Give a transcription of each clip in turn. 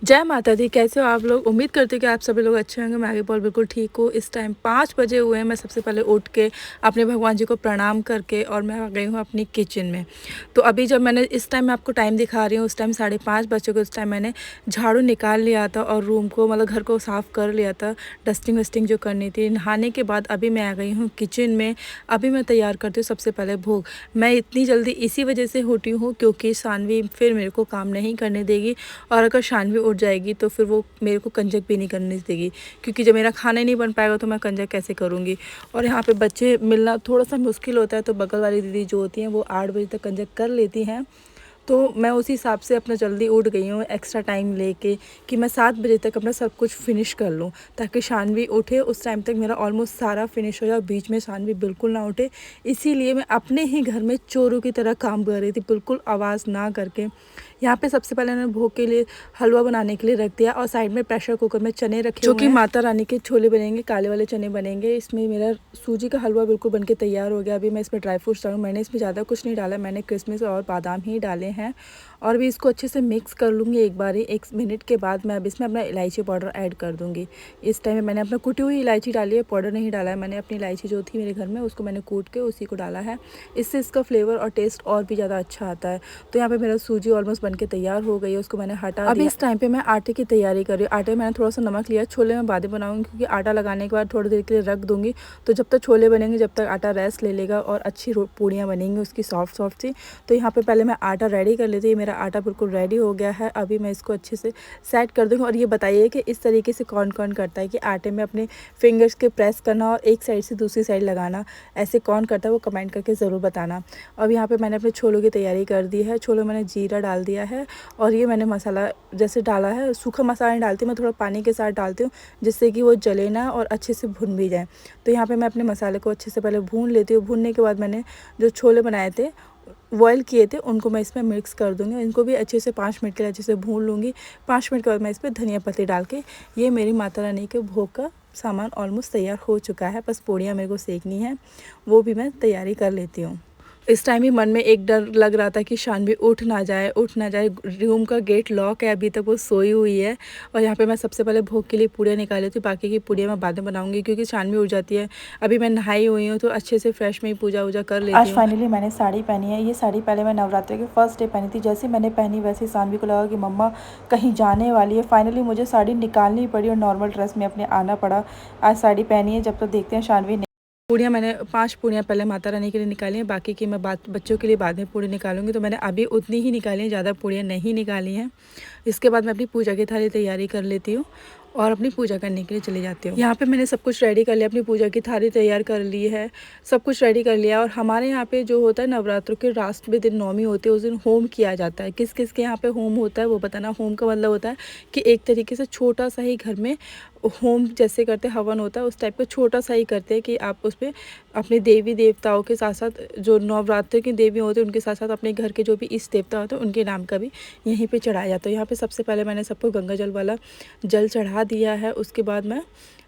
जय माता दी। कैसे हो आप लोग? उम्मीद करती हूँ कि आप सभी लोग अच्छे होंगे। मैं आगे बहुत बिल्कुल ठीक हूँ। इस टाइम 5 बजे हुए हैं। मैं सबसे पहले उठ के अपने भगवान जी को प्रणाम करके और मैं आ गई हूँ अपनी किचन में। तो अभी जब मैंने इस टाइम मैं आपको टाइम दिखा रही हूँ, उस टाइम 5:30 बजे को उस टाइम मैंने झाड़ू निकाल लिया था और रूम को मतलब घर को साफ़ कर लिया था, डस्टिंग वस्टिंग जो करनी थी। नहाने के बाद अभी मैं आ गई हूँ किचन में। अभी मैं तैयार करती हूँ सबसे पहले भोग। मैं इतनी जल्दी इसी वजह से उठी हूँ क्योंकि सानवी फिर मेरे को काम नहीं करने देगी, और अगर शानवी उठ जाएगी तो फिर वो मेरे को कंजक भी नहीं करने देगी, क्योंकि जब मेरा खाना ही नहीं बन पाएगा तो मैं कंजक कैसे करूँगी। और यहाँ पे बच्चे मिलना थोड़ा सा मुश्किल होता है, तो बगल वाली दीदी जो होती हैं वो 8 बजे तक कंजक कर लेती हैं। तो मैं उसी हिसाब से अपना जल्दी उठ गई हूँ एक्स्ट्रा टाइम लेके कि मैं 7 बजे तक अपना सब कुछ फिनिश कर लूँ, ताकि शानवी उठे उस टाइम तक मेरा ऑलमोस्ट सारा फिनिश हो जाए, बीच में शानवी बिल्कुल ना उठे। इसीलिए मैं अपने ही घर में चोरों की तरह काम कर रही थी, बिल्कुल आवाज़ ना करके। यहाँ पे सबसे पहले मैंने भोग के लिए हलवा बनाने के लिए रख दिया, और साइड में प्रेशर कुकर में चने रखे जो कि माता रानी के छोले बनेंगे, काले वाले चने बनेंगे। इसमें मेरा सूजी का हलवा बिल्कुल बनके तैयार हो गया। अभी मैं इसमें ड्राई फ्रूट्स डालूँ। मैंने इसमें ज़्यादा कुछ नहीं डाला, मैंने किशमिश और बादाम ही डाले हैं। और भी इसको अच्छे से मिक्स कर लूँगी एक बारी। 1 मिनट के बाद मैं अब इसमें अपना इलायची पाउडर ऐड कर दूँगी। इस टाइम में मैंने अपना कुटी हुई इलायची डाली है, पाउडर नहीं डाला है मैंने। अपनी इलायची जो थी मेरे घर में उसको मैंने कूट के उसी को डाला है। इससे इसका फ्लेवर और टेस्ट और भी ज़्यादा अच्छा आता है। तो यहाँ पे मेरा सूजी ऑलमोस्ट बनके तैयार हो गई है, उसको मैंने हटा दिया। अभी इस टाइम पे मैं आटे की तैयारी कर रही हूँ। आटे में मैंने थोड़ा सा नमक लिया। छोले मैं बाद में बनाऊँगी, क्योंकि आटा लगाने के बाद थोड़ी देर के लिए रख दूँगी, तो जब तक छोले बनेंगे जब तक आटा रेस्ट ले लेगा और अच्छी पूड़ियाँ बनेंगी उसकी सॉफ्ट सॉफ्ट सी। तो यहाँ पे पहले मैं आटा रेडी कर लेती हूँ। मेरा आटा बिल्कुल रेडी हो गया है। अभी मैं इसको अच्छे से सेट कर दूँगी। और ये बताइए कि इस तरीके से कौन कौन करता है कि आटे में अपने फिंगर्स के प्रेस करना और एक साइड से दूसरी साइड लगाना, ऐसे कौन करता है वो कमेंट करके ज़रूर बताना। अब यहाँ पे मैंने अपने छोलों की तैयारी कर दी है। छोलों में मैंने जीरा डाल दिया है, और ये मैंने मसाला जैसे डाला है, सूखा मसाला नहीं डालती मैं, थोड़ा पानी के साथ डालती हूँ जिससे कि वो जले ना और अच्छे से भुन भी जाए। तो यहाँ पे मैं अपने मसाले को अच्छे से पहले भून लेती हूँ। भूनने के बाद मैंने जो छोले बनाए थे, बॉयल किए थे, उनको मैं इसमें मिक्स कर दूँगी। इनको भी अच्छे से 5 मिनट के लिए अच्छे से भून लूँगी। 5 मिनट के बाद मैं इस पर धनिया पत्ती डाल के, ये मेरी माता रानी के भोग का सामान ऑलमोस्ट तैयार हो चुका है। बस पूड़ियाँ मेरे को सेकनी है, वो भी मैं तैयारी कर लेती हूँ। इस टाइम ही मन में एक डर लग रहा था कि शानवी उठ ना जाए, उठ ना जाए। रूम का गेट लॉक है, अभी तक वो सोई हुई है। और यहाँ पे मैं सबसे पहले भोग के लिए पूड़ियाँ निकाल लेती हूँ, बाकी की पूड़ियाँ मैं बाद में बनाऊँगी, क्योंकि शानवी उठ जाती है। अभी मैं नहाई हुई हूँ, तो अच्छे से फ्रेश में ही पूजा वूजा कर लेती हूँ। आज फाइनली मैंने साड़ी पहनी है। ये साड़ी पहले मैं नवरात्रि के फर्स्ट डे पहनी थी। जैसे मैंने पहनी वैसे सानवी को लगा कि मम्मा कहीं जाने वाली है। फाइनली मुझे साड़ी निकालनी पड़ी और नॉर्मल ड्रेस में अपने आना पड़ा। आज साड़ी पहनी है। जब तक देखते हैं शानवी। पूड़ियाँ मैंने 5 पूड़ियाँ पहले माता रानी के लिए निकाली हैं, बाकी की मैं बच्चों के लिए बाद में पूड़ी निकालूंगी। तो मैंने अभी उतनी ही निकाली हैं, ज़्यादा पूड़ियाँ नहीं निकाली हैं। इसके बाद मैं अपनी पूजा की थाली तैयारी कर लेती हूँ और अपनी पूजा करने के लिए चली जाती हूँ। यहाँ पे मैंने सब कुछ रेडी कर लिया, अपनी पूजा की थाली तैयार कर ली है, सब कुछ रेडी कर लिया। और हमारे यहाँ पे जो होता है नवरात्रों के लास्टवें दिन नौमी होती है, उस दिन होम किया जाता है। किस किस के यहाँ पे होम होता है वो बताना। होम का मतलब होता है कि एक तरीके से छोटा सा ही घर में होम जैसे करते हवन होता है, उस टाइप का छोटा सा ही करते हैं कि आप उस पर अपने देवी देवताओं के साथ साथ जो नवरात्र की देवी होते हैं उनके साथ साथ अपने घर के जो भी इष्ट देवता होते हैं उनके नाम का भी यहीं पे चढ़ाया जाता है। यहाँ पे सबसे पहले मैंने सबको गंगा जल वाला जल चढ़ा दिया है। उसके बाद मैं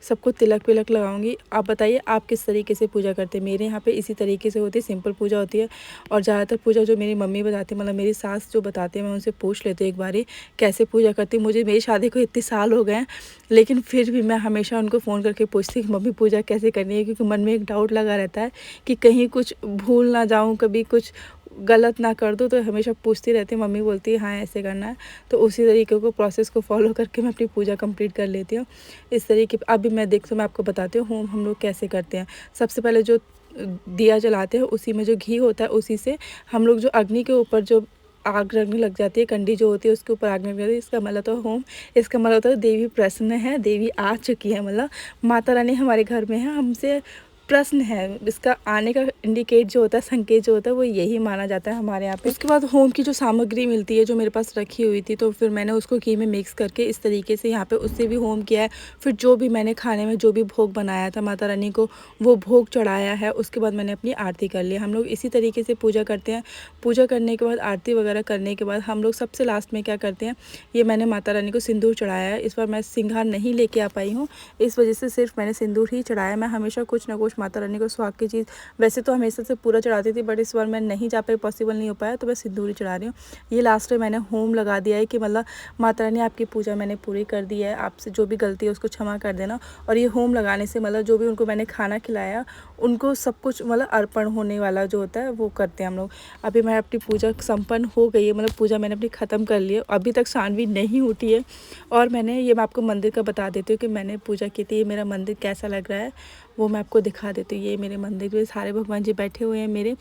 सबको तिलक विलक लगाऊंगी। आप बताइए आप किस तरीके से पूजा करते हैं? मेरे यहाँ पे इसी तरीके से होती है, सिंपल पूजा होती है। और ज़्यादातर पूजा जो मेरी मम्मी बताती है, मतलब मेरी सास जो बताती है, मैं उनसे पूछ लेती हूँ एक बारी कैसे पूजा करती हूँ। मुझे मेरी शादी को इतने साल हो गए हैं, लेकिन फिर भी मैं हमेशा उनको फ़ोन करके पूछती हूँ कि मम्मी पूजा कैसे करनी है, क्योंकि मन में एक डाउट लगा रहता है कि कहीं कुछ भूल ना जाऊँ, कभी कुछ गलत ना कर दूँ। तो हमेशा पूछती रहती है। मम्मी बोलती है हाँ ऐसे करना है, तो उसी तरीके को प्रोसेस को फॉलो करके मैं अपनी पूजा कंप्लीट कर लेती हूँ इस तरीके। अभी मैं मैं आपको बताती हूँ होम हम लोग कैसे करते हैं। सबसे पहले जो दिया जलाते हैं उसी में जो घी होता है उसी से हम लोग जो अग्नि के ऊपर जो आग लगने लग जाती है, कंडी जो होती है उसके ऊपर आग लगने लगती है। इसका मतलब तो होम, इसका मतलब तो देवी प्रसन्न है, देवी आ चुकी है, मतलब माता रानी हमारे घर में है, हमसे प्रश्न है। इसका आने का इंडिकेट जो होता है, संकेत जो होता है, वो यही माना जाता है हमारे यहाँ पे। उसके बाद होम की जो सामग्री मिलती है जो मेरे पास रखी हुई थी, तो फिर मैंने उसको घी में मिक्स करके इस तरीके से यहाँ पे उससे भी होम किया है। फिर जो भी मैंने खाने में जो भी भोग बनाया था माता रानी को, वो भोग चढ़ाया है। उसके बाद मैंने अपनी आरती कर ली। हम लोग इसी तरीके से पूजा करते हैं। पूजा करने के बाद आरती वगैरह करने के बाद हम लोग सबसे लास्ट में क्या करते हैं, ये मैंने माता रानी को सिंदूर चढ़ाया है। इस बार मैं सिंगार नहीं लेके आ पाई हूँ, इस वजह से सिर्फ मैंने सिंदूर ही चढ़ाया। मैं हमेशा कुछ ना कुछ माता रानी को सुहाग की चीज़ वैसे तो हमेशा से पूरा चढ़ाती थी, बट इस बार मैं नहीं जा पाई, पॉसिबल नहीं हो पाया, तो मैं सिंदूर चढ़ा रही हूँ। ये लास्ट में मैंने होम लगा दिया है कि मतलब माता रानी आपकी पूजा मैंने पूरी कर दी है, आपसे जो भी गलती है उसको क्षमा कर देना। और ये होम लगाने से मतलब जो भी उनको मैंने खाना खिलाया उनको सब कुछ मतलब अर्पण होने वाला जो होता है वो करते हैं हम लोग। अभी मैं अपनी पूजा संपन्न हो गई है, मतलब पूजा मैंने अपनी ख़त्म कर ली है। अभी तक सानवी नहीं उठी है और मैं आपको मंदिर का बता देती हूँ कि मैंने पूजा की थी। ये मेरा मंदिर कैसा लग रहा है वो मैं आपको दिखा देती हूँ। ये मेरे मंदिर में सारे भगवान जी बैठे हुए हैं मेरे।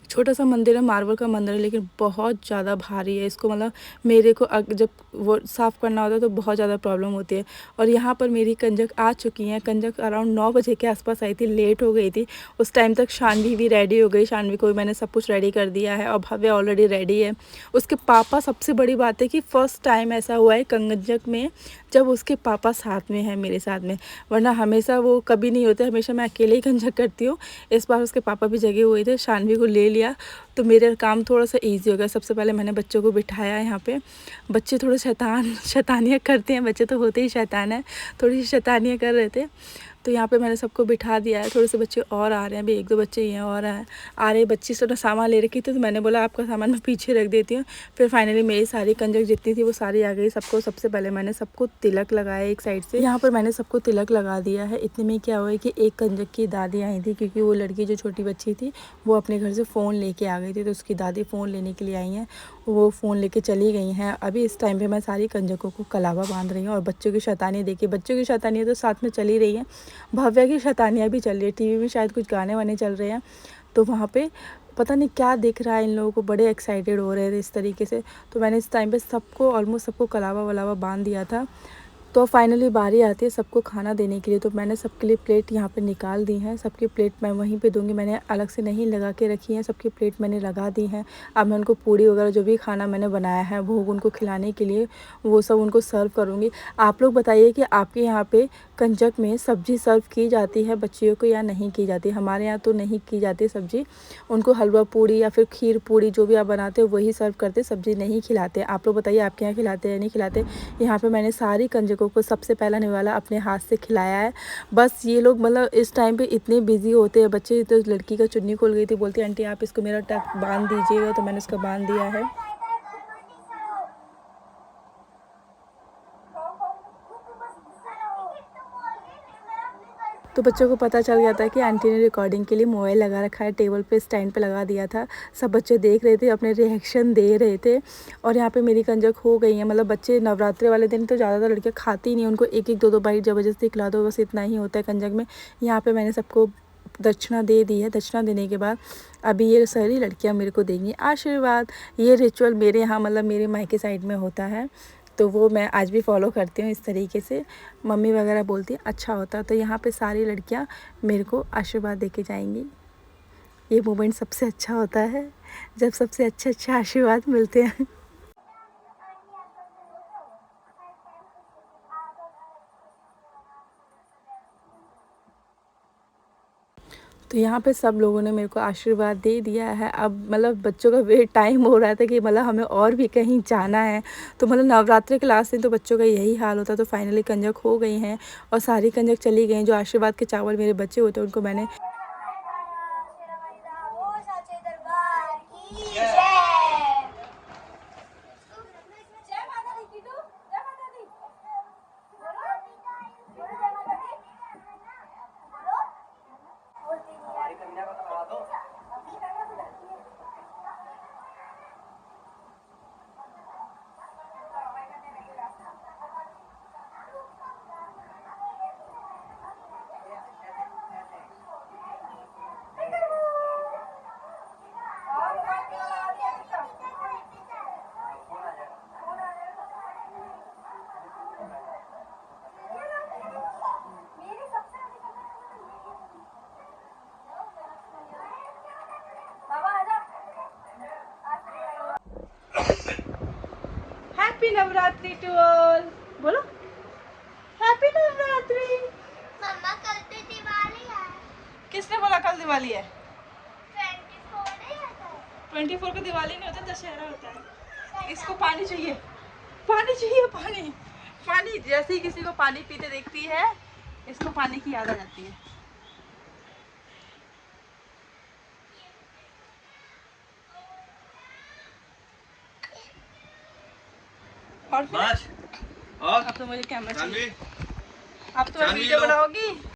छोटा सा मंदिर है, मार्बल का मंदिर है, लेकिन बहुत ज़्यादा भारी है। इसको मतलब मेरे को जब वो साफ़ करना होता है तो बहुत ज़्यादा प्रॉब्लम होती है। और यहाँ पर मेरी कंजक आ चुकी हैं। कंजक अराउंड 9 बजे के आसपास आई थी, लेट हो गई थी। उस टाइम तक शानवी भी रेडी हो गई। शानवी को भी मैंने सब कुछ रेडी कर दिया है और भव्य ऑलरेडी रेडी है। उसके पापा, सबसे बड़ी बात है कि फ़र्स्ट टाइम ऐसा हुआ है कंजक में जब उसके पापा साथ में हैं मेरे साथ में, वरना हमेशा वो कभी नहीं होते, हमेशा मैं अकेले ही कंजक करती हूँ। इस बार उसके पापा भी जगे हुए थे, शानवी को ले लिया तो मेरा काम थोड़ा सा इजी हो गया। सबसे पहले मैंने बच्चों को बिठाया यहाँ पे। बच्चे थोड़े शैतानियाँ करते हैं, बच्चे तो होते ही शैतान है, थोड़ी सी शैतानियाँ कर रहे थे। तो यहाँ पे मैंने सबको बिठा दिया है। थोड़े से बच्चे और आ रहे हैं, अभी 1-2 बच्चे ही हैं और आ रहे। बच्ची से सामान ले रखी थी तो मैंने बोला आपका सामान मैं पीछे रख देती हूँ। फिर फाइनली मेरी सारी कंजक जितनी थी वो सारी आ गई। सबको सबसे पहले मैंने सबको तिलक लगाया एक साइड से। यहाँ पर मैंने सबको तिलक लगा दिया है। इतने में क्या हुआ है कि एक कंजक की दादी आई थी, क्योंकि वो लड़की जो छोटी बच्ची थी वो अपने घर से फ़ोन लेके आ गई थी, तो उसकी दादी फ़ोन लेने के लिए आई हैं। वो फ़ोन लेके चली गई हैं। अभी इस टाइम पे मैं सारी कंजकों को कलावा बांध रही हूँ। और बच्चों की शैतानी देखिए, बच्चों की शैतानी तो साथ में चल ही रही है, भव्या की शैतानियाँ भी चल रही है। टीवी में शायद कुछ गाने वाने चल रहे हैं, तो वहाँ पे पता नहीं क्या दिख रहा है। इन लोगों को बड़े एक्साइटेड हो रहे थे इस तरीके से। तो मैंने इस टाइम पे सबको ऑलमोस्ट सबको कलावा वलावा बांध दिया था। तो फाइनली बारी आती है सबको खाना देने के लिए। तो मैंने सबके लिए प्लेट यहाँ पे निकाल दी हैं। सबकी प्लेट मैं वहीं पे दूंगी, मैंने अलग से नहीं लगा के रखी है। सबकी प्लेट मैंने लगा दी हैं। अब मैं उनको पूड़ी वगैरह जो भी खाना मैंने बनाया है भोग उनको खिलाने के लिए, वो सब उनको सर्व करूँगी। आप लोग बताइए कि आपके यहाँ पे कंजक में सब्ज़ी सर्व की जाती है बच्चियों को या नहीं की जाती। हमारे यहाँ तो नहीं की जाती सब्ज़ी। उनको हलवा पूड़ी या फिर खीर पूड़ी जो भी आप बनाते हो वही सर्व करते, सब्ज़ी नहीं खिलाते। आप लोग बताइए आपके यहाँ खिलाते या नहीं खिलाते। यहाँ पे मैंने सारी कंजकों को सबसे पहला निवाला अपने हाथ से खिलाया है। बस ये लोग मतलब इस टाइम पे इतने बिजी होते हैं बच्चे। तो लड़की का चुन्नी खोल गई थी, बोलती आंटी आप इसको मेरा टक बांध दीजिएगा, तो मैंने उसका बांध दिया है। तो बच्चों को पता चल गया था कि आंटी ने रिकॉर्डिंग के लिए मोबाइल लगा रखा है, टेबल पे स्टैंड पे लगा दिया था। सब बच्चे देख रहे थे, अपने रिएक्शन दे रहे थे। और यहाँ पे मेरी कंजक हो गई है। मतलब बच्चे नवरात्रि वाले दिन तो ज़्यादातर लड़कियाँ खाती ही नहीं, उनको 1-1 2-2 बाइट ज़बरदस्ती खिला दो, बस इतना ही होता है कंजक में। यहाँ पर मैंने सबको दक्षिणा दे दी है। दक्षिणा देने के बाद अभी ये सारी लड़कियाँ मेरे को देंगी आशीर्वाद। ये रिचुअल मेरे यहाँ मतलब मेरे मायके साइड में होता है, तो वो मैं आज भी फॉलो करती हूँ इस तरीके से। मम्मी वगैरह बोलती है अच्छा होता है। तो यहाँ पे सारी लड़कियाँ मेरे को आशीर्वाद देके जाएंगी। ये मोमेंट सबसे अच्छा होता है जब सबसे अच्छे आशीर्वाद मिलते हैं। तो यहाँ पे सब लोगों ने मेरे को आशीर्वाद दे दिया है। अब मतलब बच्चों का वेट टाइम हो रहा था कि मतलब हमें और भी कहीं जाना है। तो मतलब नवरात्रि के लास्ट दिन तो बच्चों का यही हाल होता। तो फाइनली कंजक हो गई हैं और सारी कंजक चली गई। जो आशीर्वाद के चावल मेरे बच्चे होते हैं उनको मैंने हैप्पी नवरात्रि टू ऑल। बोलो हैप्पी नवरात्रि। मम्मा कल तो दिवाली है। किसने बोला कल दिवाली है? 24 को दिवाली नहीं होता, दशहरा होता है। इसको पानी चाहिए, पानी चाहिए, पानी पानी। जैसे ही किसी को पानी पीते देखती है इसको पाने की याद आ जाती है। और फिर बस और अब तो मुझे कैमरा चाहिए। जानवी अब तो मैं जानवी वीडियो लो। बनाओगी।